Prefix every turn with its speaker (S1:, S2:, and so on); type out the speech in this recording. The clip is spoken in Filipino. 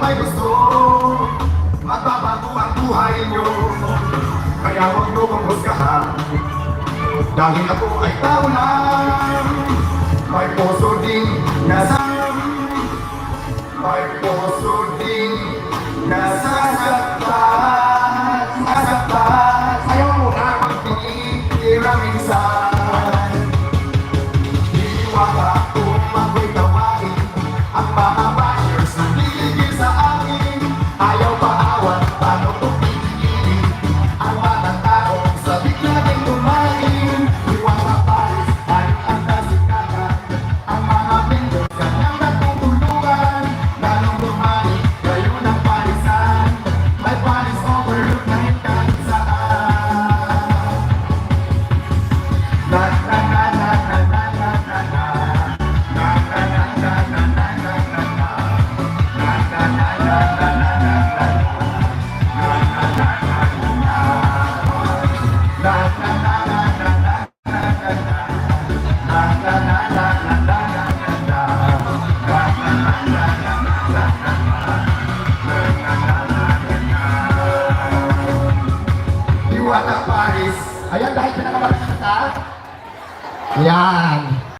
S1: may gusto, magbabago ang buhay nyo. Kaya huwag nyo kong husgahan, dahil ako ay tao lang. May puso din may puso din nasasaktan. Ayaw mo na magpinitira minsan. Hiniwala kung ako'y tawain ang mga bashers na liligil sa akin. Ayaw paawat, paano kung pipigilin ang mga taong sabik natin kumain. Iwala Paris, ayun ang kasikatan. Ang mga vendors kanyang natutulungan. Lalong lumani, kayo ng parisan. May Paris overlook na kahit saan. Na na na na na na na na na. Na na na na na na na na na. Na na na na na na na na. Na na na na na na. Na na na na na na na na. Na na na na na na na na na. Na na na na na na na na na. Diwata Paris. Ayan, dahil pinakamalaki ka. Yan.